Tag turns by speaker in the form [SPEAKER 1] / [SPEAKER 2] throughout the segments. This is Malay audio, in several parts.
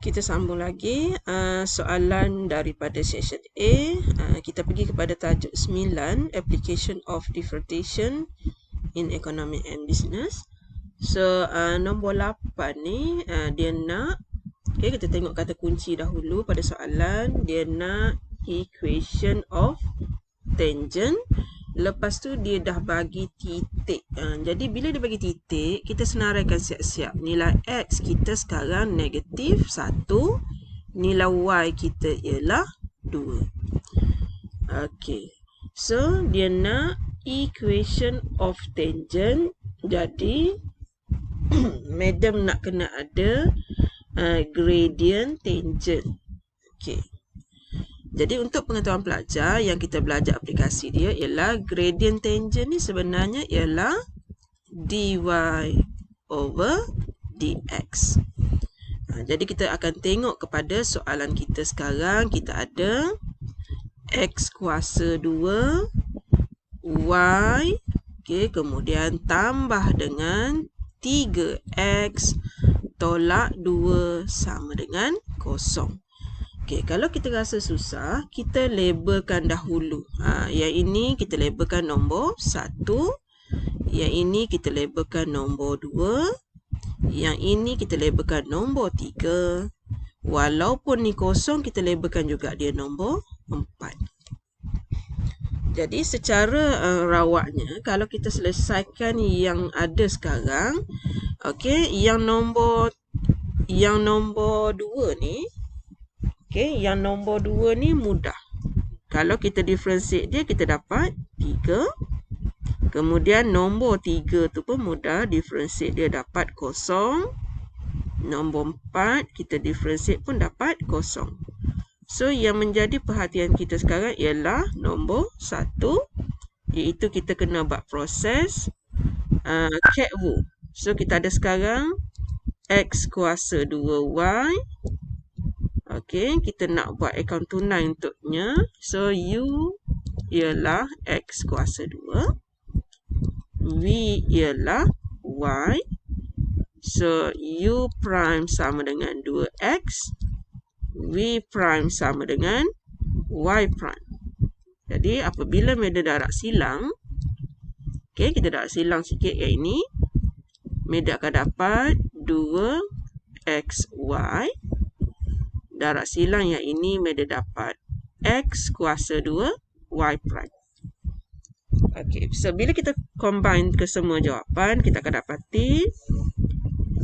[SPEAKER 1] Kita sambung lagi soalan daripada session A. Kita pergi kepada tajuk 9, Application of Differentiation in Economic and Business. So, nombor 8 ni dia nak, kita tengok kata kunci dahulu pada soalan. Dia nak equation of tangent. Lepas tu dia dah bagi titik. Jadi bila dia bagi titik, kita senaraikan siap-siap. Nilai X kita sekarang negatif 1. Nilai Y kita ialah 2. Okey. So, dia nak equation of tangent. Jadi, madam nak kena ada gradient tangent. Okey. Jadi untuk pengetahuan pelajar yang kita belajar aplikasi dia ialah gradient tangent ni sebenarnya ialah dy over dx. Jadi kita akan tengok kepada soalan kita sekarang. Kita ada x kuasa 2 y, kemudian tambah dengan 3x tolak 2 sama dengan 0. Kalau kita rasa susah, kita labelkan dahulu. Yang ini kita labelkan nombor 1. Yang ini kita labelkan nombor 2. Yang ini kita labelkan nombor 3. Walaupun ni kosong, kita labelkan juga dia nombor 4. Jadi secara rawaknya, kalau kita selesaikan yang ada sekarang, yang nombor 2 ni, yang nombor 2 ni mudah. Kalau kita differentiate dia, kita dapat 3. Kemudian nombor 3 tu pun mudah. Differentiate dia dapat 0. Nombor 4, kita differentiate pun dapat 0. So, yang menjadi perhatian kita sekarang ialah nombor 1. Iaitu kita kena buat proses cat rule. So, kita ada sekarang X kuasa 2Y. Kita nak buat account tunai untuknya. So, U ialah X kuasa 2. V ialah Y. So, U prime sama dengan 2X. V prime sama dengan Y prime. Jadi, apabila media darab silang, kita darab silang sikit yang ini. Media akan dapat 2XY. Darab silang yang ini, media dapat X kuasa 2 Y prime. So bila kita combine ke semua jawapan, kita akan dapati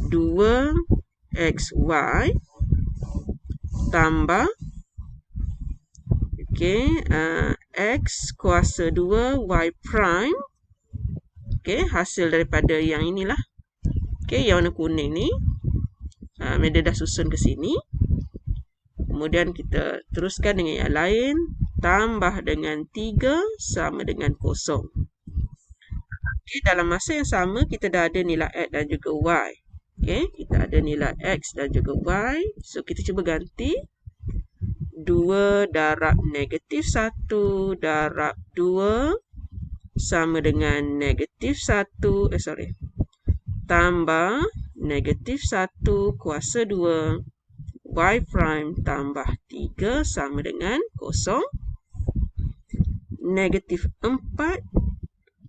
[SPEAKER 1] 2XY tambah X kuasa 2 Y prime. Hasil daripada yang inilah. Yang warna kuning ni. Media dah susun ke sini. Kemudian kita teruskan dengan yang lain. Tambah dengan 3 sama dengan 0. Dalam masa yang sama, kita dah ada nilai X dan juga Y. Kita ada nilai X dan juga Y. So, kita cuba ganti. 2 darab negatif 1 darab 2 sama dengan negatif 1. Tambah negatif 1 kuasa 2. Y prime tambah 3 sama dengan 0. Negatif 4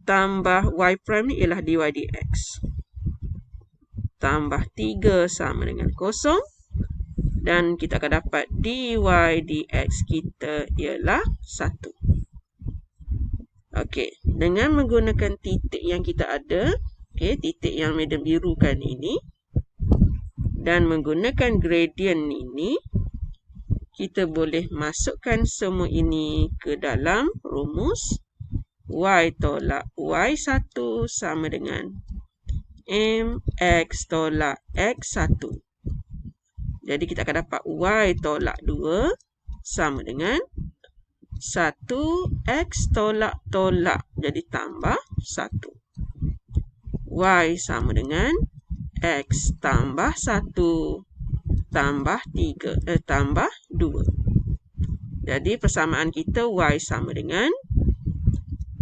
[SPEAKER 1] tambah Y prime ni ialah dy dx. Tambah 3 sama dengan 0. Dan kita akan dapat dy dx kita ialah 1. Dengan menggunakan titik yang kita ada, titik yang medium birukan ini, dan menggunakan gradient ini, kita boleh masukkan semua ini ke dalam rumus. Y tolak Y1 sama dengan MX tolak X1. Jadi kita akan dapat Y tolak 2 sama dengan 1X tolak tolak. Jadi tambah 1. Y sama dengan X tambah 1 tambah 3 tambah 2. Jadi persamaan kita Y sama dengan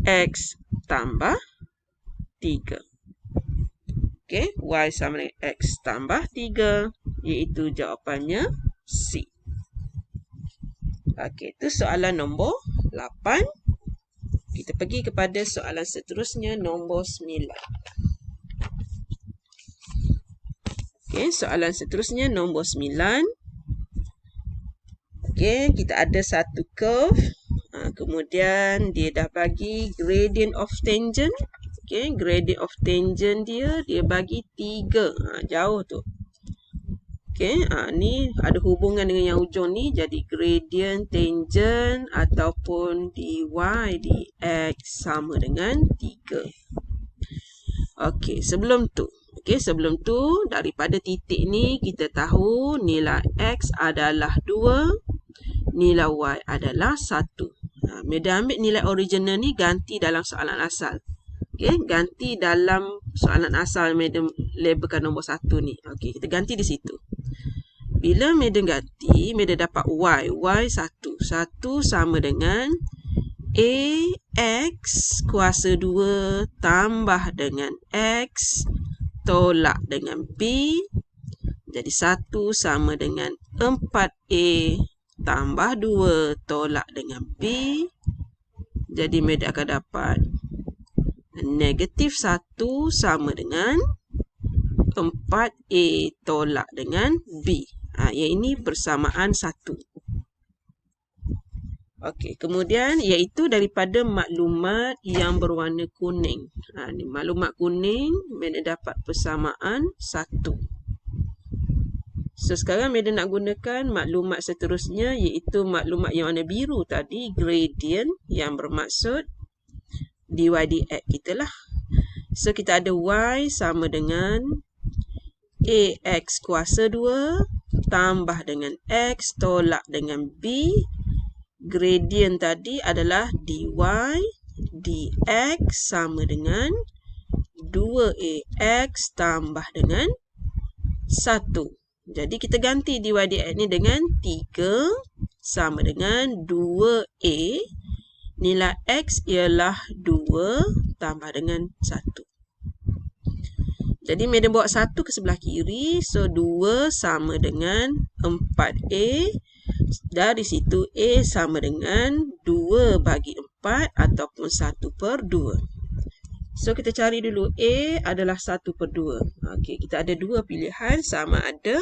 [SPEAKER 1] X tambah 3. Y sama dengan X tambah 3. iaitu jawapannya C. Okey, itu soalan nombor 8. Kita pergi kepada soalan seterusnya, nombor 9. Okey, soalan seterusnya nombor 9. Okey, kita ada satu curve. Kemudian dia dah bagi gradient of tangent. Okey, gradient of tangent dia bagi 3. Jauh tu. Okey, ni ada hubungan dengan yang ujung ni, jadi gradient tangent ataupun dy dx sama dengan 3. Okey, sebelum tu daripada titik ni kita tahu nilai x adalah 2, nilai y adalah 1. Medan ambil nilai original ni ganti dalam soalan asal. Okey, ganti dalam soalan asal Madam labelkan nombor 1 ni. Okey, kita ganti di situ. Bila Madam ganti, Madam dapat y 1. 1 sama dengan ax kuasa 2 tambah dengan x tolak dengan b. Jadi 1 sama dengan 4a tambah 2 tolak dengan b. Jadi Madam akan dapat negatif 1 sama dengan 4a tolak dengan b. Yang ini bersamaan 1. Okey, kemudian iaitu daripada maklumat yang berwarna kuning. Ni maklumat kuning, Madam dapat persamaan 1. So, sekarang Madam nak gunakan maklumat seterusnya, iaitu maklumat yang warna biru tadi, gradient, yang bermaksud dy dx kita lah. So, kita ada y sama dengan ax kuasa 2 tambah dengan x tolak dengan b. Gradient tadi adalah dy dx sama dengan 2ax tambah dengan 1. Jadi kita ganti dy dx ni dengan 3 sama dengan 2a. Nilai x ialah 2 tambah dengan 1. Jadi Madam bawa 1 ke sebelah kiri. So 2 sama dengan 4a. Dari situ a sama dengan 2 bagi 4 ataupun 1/2. So kita cari dulu a adalah 1/2. Okey, kita ada dua pilihan, sama ada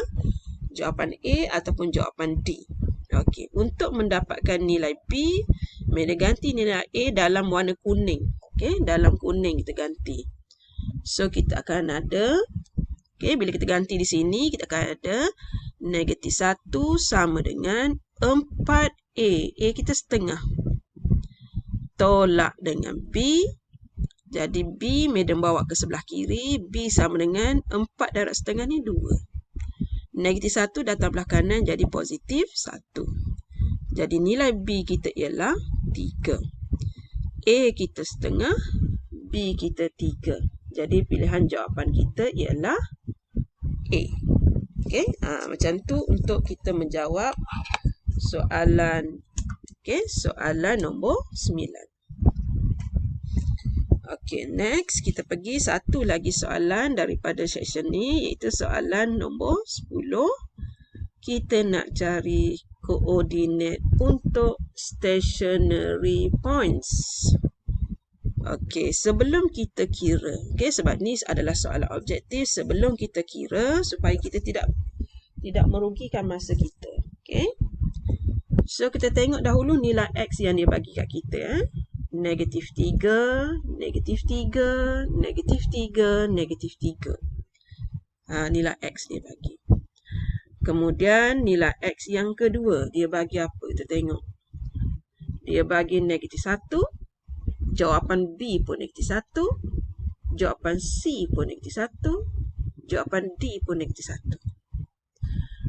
[SPEAKER 1] jawapan a ataupun jawapan d. Okey, untuk mendapatkan nilai b, Madam ganti nilai a dalam warna kuning. Okey, dalam kuning kita ganti. So kita akan ada, bila kita ganti di sini, kita akan ada negatif 1 sama dengan 4a. A kita setengah. Tolak dengan b. Jadi b Madam bawa ke sebelah kiri. B sama dengan 4 darab setengah ni 2. Negatif 1 datang belah kanan jadi positif 1. Jadi nilai b kita ialah 3. A kita setengah. B kita 3. Jadi pilihan jawapan kita ialah A. Okey, macam tu untuk kita menjawab soalan soalan nombor 9. Okey, next kita pergi satu lagi soalan daripada section ni, iaitu soalan nombor 10. Kita nak cari koordinat untuk stationary points. Okey, sebelum kita kira, sebab ni adalah soalan objektif, sebelum kita kira supaya kita tidak merugikan masa kita. Okey. So kita tengok dahulu nilai x yang dia bagi kat kita. Negatif 3, negatif 3, negatif 3, negatif 3. Nilai x dia bagi. Kemudian nilai x yang kedua, dia bagi apa? Kita tengok. Dia bagi negatif 1. Jawapan B pun negatif 1. Jawapan C pun negatif 1. Jawapan D pun negatif 1.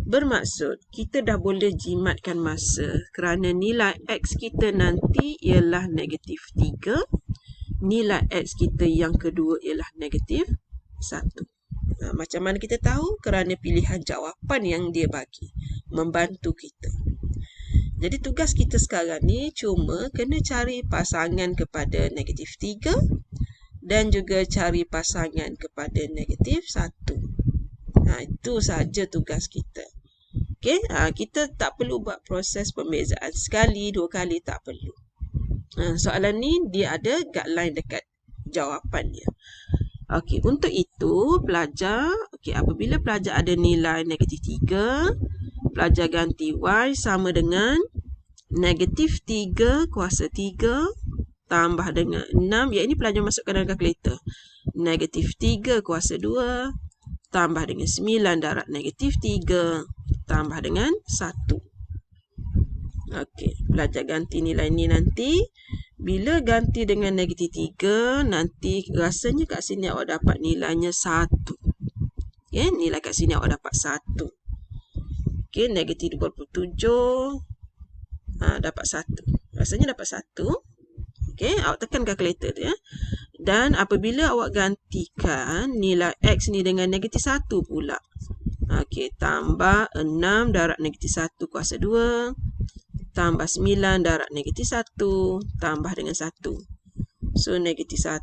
[SPEAKER 1] Bermaksud, kita dah boleh jimatkan masa kerana nilai X kita nanti ialah negatif 3. Nilai X kita yang kedua ialah negatif 1. Macam mana kita tahu? Kerana pilihan jawapan yang dia bagi membantu kita. Jadi tugas kita sekarang ni cuma kena cari pasangan kepada negatif 3 dan juga cari pasangan kepada negatif 1. Itu saja tugas kita. Okey, kita tak perlu buat proses pembezaan sekali, 2 kali, tak perlu. Soalan ni dia ada guideline dekat jawapannya. Okey, untuk itu pelajar, apabila pelajar ada nilai negatif 3, pelajar ganti Y sama dengan negatif 3 kuasa 3 tambah dengan 6. Yang ini pelajar masukkan dalam kalkulator. Negatif 3 kuasa 2 tambah dengan 9 darab negatif 3 tambah dengan 1. Okey, pelajar ganti nilai ni nanti. Bila ganti dengan negatif 3, nanti rasanya kat sini awak dapat nilainya 1. Okay, nilai kat sini awak dapat 1. Okay, negatif 27. Dapat 1. Rasanya dapat 1. Okay, awak tekan kalkulator tu ya. Dan apabila awak gantikan nilai X ni dengan negatif 1 pula. Okay, tambah 6 darab negatif 1 kuasa 2. Tambah 9 darab negatif 1 tambah dengan 1. So, negatif 1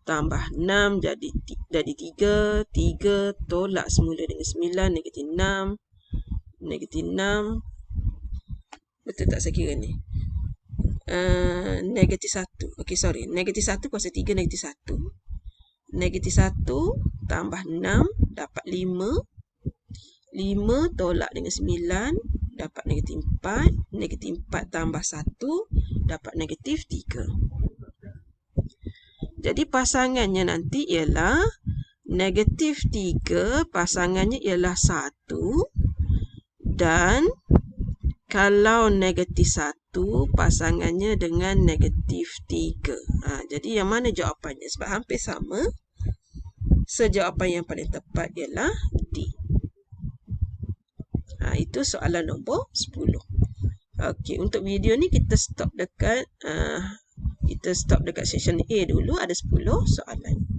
[SPEAKER 1] tambah 6 jadi 3. 3 tolak semula dengan 9. Negatif 6. Negatif 6. Betul tak saya kira ni? Negatif 1. Okey, sorry. Negatif 1 kuasa 3 negatif 1. Negatif 1 tambah 6 dapat 5. 5 tolak dengan 9 dapat negatif 4. Negatif 4 tambah 1 dapat negatif 3. Jadi pasangannya nanti ialah negatif 3, pasangannya ialah 1. Dan kalau negatif 1, pasangannya dengan negatif 3. Jadi yang mana jawapannya? Sebab hampir sama. Sejawapan yang paling tepat ialah D. Itu soalan nombor 10. Okey, untuk video ni kita stop dekat session A dulu. Ada 10 soalan.